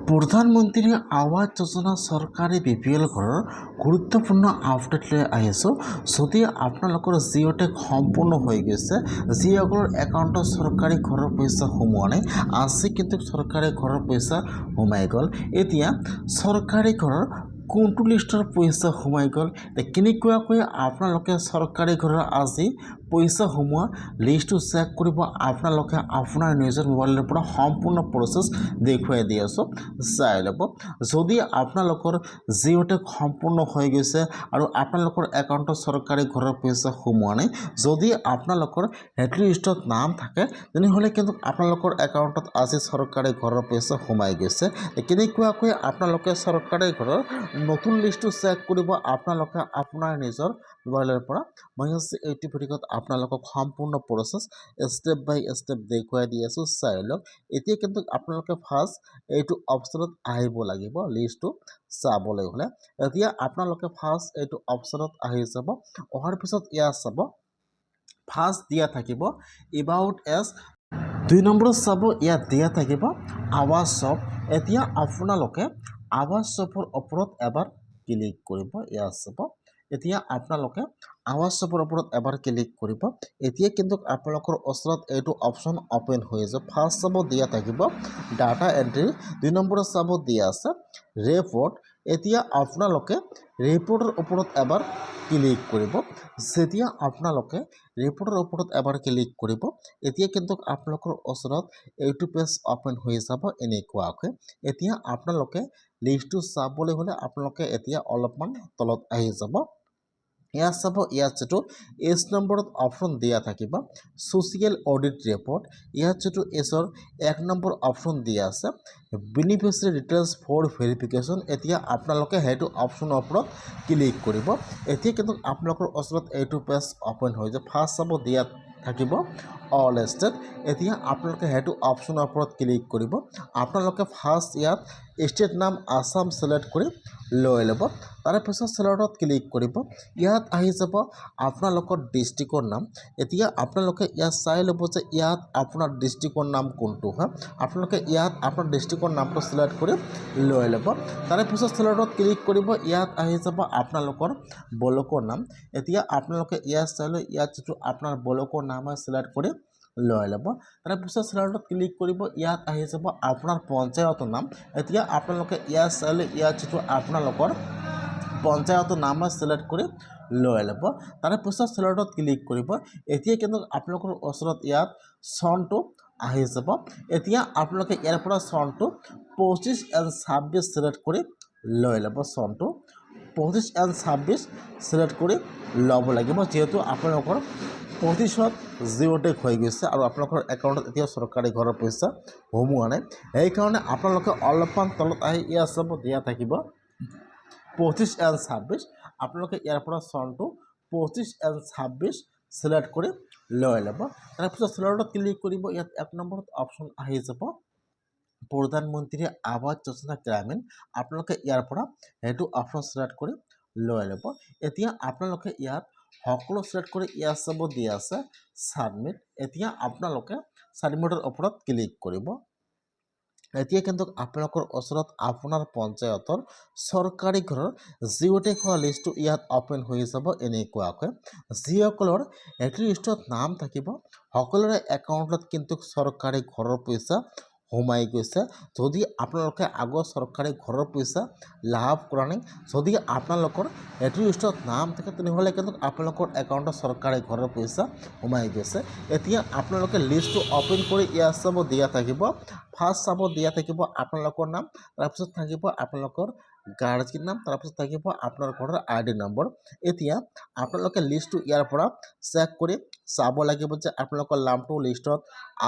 প্ৰধানমন্ত্ৰী আৱাস যোজনা চৰকাৰী BPL ঘৰৰ গুৰুত্বপূৰ্ণ আপডেট লৈ আহিছোঁ। যদি আপোনালোকৰ জিঅ' টেক সম্পূৰ্ণ হৈ গৈছে, যিসকলৰ একাউণ্টত চৰকাৰী ঘৰৰ পইচা সোমোৱা নাই, আজি কিন্তু চৰকাৰী ঘৰৰ পইচা সোমাই গ'ল। এতিয়া চৰকাৰী ঘৰৰ কোনটো লিষ্টৰ পইচা সোমাই গ'ল, কেনেকুৱাকৈ আপোনালোকে চৰকাৰী ঘৰৰ আজি পইচা সোমোৱা লিষ্টটো চেক কৰিব, আপোনালোকে আপোনাৰ নিজৰ মোবাইলৰ পৰা সম্পূৰ্ণ প্ৰচেছ দেখুৱাই দি আছোঁ, চাই ল'ব। যদি আপোনালোকৰ জিঅ' টেক সম্পূৰ্ণ হৈ গৈছে আৰু আপোনালোকৰ একাউণ্টত চৰকাৰী ঘৰৰ পইচা সোমোৱা নাই, যদি আপোনালোকৰ সেইটো লিষ্টত নাম থাকে, তেনেহ'লে কিন্তু আপোনালোকৰ একাউণ্টত আজি চৰকাৰী ঘৰৰ পইচা সোমাই গৈছে। কেনেকুৱাকৈ আপোনালোকে চৰকাৰী ঘৰৰ নতুন লিষ্টটো চেক কৰিব, আপোনালোকে আপোনাৰ নিজৰ মোবাইলৰ পৰা। মই এইটো ভিডিঅ'ত আপোনালোকক সম্পূৰ্ণ প্ৰচেছ ষ্টেপ বাই ষ্টেপ দেখুৱাই দি আছোঁ, চাই লওক। এতিয়া কিন্তু আপোনালোকে ফাৰ্ষ্ট এইটো অপশ্যনত আহিব লাগিব লিষ্টটো চাবলৈ হ'লে। এতিয়া আপোনালোকে ফাৰ্ষ্ট এইটো অপশ্যনত আহি যাব। অহাৰ পিছত ইয়াত চাব, ফাৰ্ষ্ট দিয়া থাকিব এবাউট এছ, 2 নম্বৰত চাব ইয়াত দিয়া থাকিব আৱাস শ্বপ। এতিয়া আপোনালোকে আৱাস শ্বপৰ ওপৰত এবাৰ ক্লিক কৰিব, ইয়াত চাব। এতিয়া আপোনালোকে আৱাস শ্বপৰ ওপৰত এবাৰ ক্লিক কৰিব। এতিয়া কিন্তু আপোনালোকৰ ওচৰত এইটো অপশ্যন অপেন হৈ যাব। ফাৰ্ষ্ট চাব দিয়া থাকিব ডাটা এণ্ট্ৰি, 2 নম্বৰত চাব দিয়া আছে ৰিপৰ্ট। এতিয়া আপোনালোকে ৰিপৰ্টৰ ওপৰত এবাৰ ক্লিক কৰিব। যেতিয়া আপোনালোকে ৰিপৰ্টৰ ওপৰত এবাৰ ক্লিক কৰিব, এতিয়া কিন্তু আপোনালোকৰ ওচৰত এইটো পেজ অপেন হৈ যাব এনেকুৱাকৈ। এতিয়া আপোনালোকে লিষ্টটো চাবলৈ হ'লে আপোনালোকে এতিয়া অলপমান তলত আহি যাব। ইয়াত চাব, ইয়াত যিটো এছ নম্বৰত অপশ্যন দিয়া থাকিব ছ'চিয়েল অডিট ৰিপৰ্ট, ইয়াত যিটো এছৰ 1 নম্বৰ অপশ্যন দিয়া আছে বেনিফিচিয়াৰী ডিটেইলছ ফৰ ভেৰিফিকেশ্যন। এতিয়া আপোনালোকে সেইটো অপশ্যনৰ ওপৰত ক্লিক কৰিব। এতিয়া কিন্তু আপোনালোকৰ ওচৰত এইটো পেজ অপেন হৈ যাব। ফাৰ্ষ্ট চাব দিয়া থাকিব অল ষ্টেট। এতিয়া আপোনালোকে সেইটো অপশ্যনৰ ওপৰত ক্লিক কৰিব। আপোনালোকে ফাৰ্ষ্ট ইয়াত ষ্টেট নাম আছাম ছিলেক্ট কৰি লৈ ল'ব। তাৰপিছত ছিলেক্টত ক্লিক কৰিব। ইয়াত আহি যাব আপোনালোকৰ ডিষ্ট্ৰিক্টৰ নাম। এতিয়া আপোনালোকে ইয়াত চাই ল'ব যে ইয়াত আপোনাৰ ডিষ্ট্ৰিক্টৰ নাম কোনটো হয়। আপোনালোকে ইয়াত আপোনাৰ ডিষ্ট্ৰিক্টৰ নামটো ছিলেক্ট কৰি লৈ ল'ব। তাৰপিছত ছিলেক্টত ক্লিক কৰিব। ইয়াত আহি যাব আপোনালোকৰ ব্লকৰ নাম। এতিয়া আপোনালোকে ইয়াত চাই লৈ ইয়াত যিটো আপোনাৰ ব্লকৰ নাম হয় ছিলেক্ট কৰি লৈ ল'ব। তাৰপিছত ছিলেক্টত ক্লিক কৰিব। ইয়াত আহি যাব আপোনাৰ পঞ্চায়তৰ নাম। এতিয়া আপোনালোকে ইয়াত চাই লৈ ইয়াত যিটো আপোনালোকৰ পঞ্চায়তৰ নাম হয় ছিলেক্ট কৰি লৈ ল'ব। তাৰপিছত ছিলেক্টত ক্লিক কৰিব। এতিয়া কিন্তু আপোনালোকৰ ওচৰত ইয়াত চনটো আহি যাব। এতিয়া আপোনালোকে ইয়াৰ পৰা চনটো 25 আৰু 26 ছিলেক্ট কৰি লৈ ল'ব। চনটো 25 আৰু 26 ছিলেক্ট কৰি ল'ব লাগিব, যিহেতু আপোনালোকৰ 25ত জিঅ' টেক হৈ গৈছে আৰু আপোনালোকৰ একাউণ্টত এতিয়াও চৰকাৰী ঘৰৰ পইচা সোমোৱা নাই। সেইকাৰণে আপোনালোকে অলপমান তলত আহি ইয়াত চাব দিয়া থাকিব 25 আৰু 26। আপোনালোকে ইয়াৰ পৰা চনটো 25 আৰু 26 ছিলেক্ট কৰি লৈ ল'ব। তাৰপিছত ছিলেক্টত ক্লিক কৰিব। ইয়াত 1 নম্বৰত অপশ্যন আহি যাব প্ৰধানমন্ত্ৰী আৱাস যোজনা গ্ৰামীণ। আপোনালোকে ইয়াৰ পৰা সেইটো অপশ্যন ছিলেক্ট কৰি লৈ ল'ব। এতিয়া আপোনালোকে ইয়াত সকলো ছিলেক্ট কৰি ইয়াত চাব দিয়া আছে ছাবমিট। এতিয়া আপোনালোকে ছাবমিটৰ ওপৰত ক্লিক কৰিব। এতিয়া কিন্তু আপোনালোকৰ ওচৰত আপোনাৰ পঞ্চায়তৰ চৰকাৰী ঘৰৰ জিঅ' টেক হোৱা লিষ্টটো ইয়াত অপেন হৈ যাব এনেকুৱাকৈ। যিসকলৰ এইটো লিষ্টত নাম থাকিব সকলোৰে একাউণ্টত কিন্তু চৰকাৰী ঘৰৰ পইচা সোমাই গৈছে। যদি আপোনালোকে আগৰ চৰকাৰী ঘৰৰ পইচা লাভ কৰা নাই, যদি আপোনালোকৰ এইটো লিষ্টত নাম থাকে, তেনেহ'লে কিন্তু আপোনালোকৰ একাউণ্টত চৰকাৰী ঘৰৰ পইচা সোমাই গৈছে। এতিয়া আপোনালোকে লিষ্টটো অপেন কৰি ইয়াত চাব দিয়া থাকিব ফাৰ্ষ্ট চাব দিয়া থাকিব আপোনালোকৰ নাম, তাৰপিছত থাকিব আপোনালোকৰ গাৰ্জেন নাম, তাৰপিছত থাকিব আপোনাৰ ঘৰৰ ID নম্বৰ। এতিয়া আপোনালোকে লিষ্টটো ইয়াৰ পৰা চেক কৰি চাব লাগিব যে আপোনালোকৰ নামটো লিষ্টত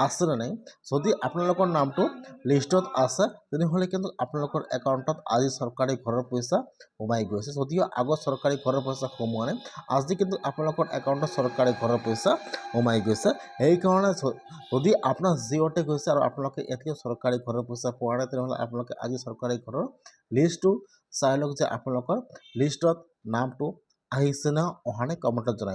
আছে নে নাই। যদি আপোনালোকৰ নামটো লিষ্টত আছে, তেনেহ'লে কিন্তু আপোনালোকৰ একাউণ্টত আজি চৰকাৰী ঘৰৰ পইচা সোমাই গৈছে। যদিও আগৰ চৰকাৰী ঘৰৰ পইচা সোমোৱা নাই, আজি কিন্তু আপোনালোকৰ একাউণ্টত চৰকাৰী ঘৰৰ পইচা সোমাই গৈছে। সেইকাৰণে যদি আপোনাৰ জিঅ' টেক হৈছে আৰু আপোনালোকে এতিয়াও চৰকাৰী ঘৰৰ পইচা পোৱা নাই, তেনেহ'লে আপোনালোকে আজি চৰকাৰী ঘৰৰ লিষ্টটো চাই লওক যে আপোনালোকৰ লিষ্টত নামটো আহিছে না অহা নাই, কমেণ্টত জনাই।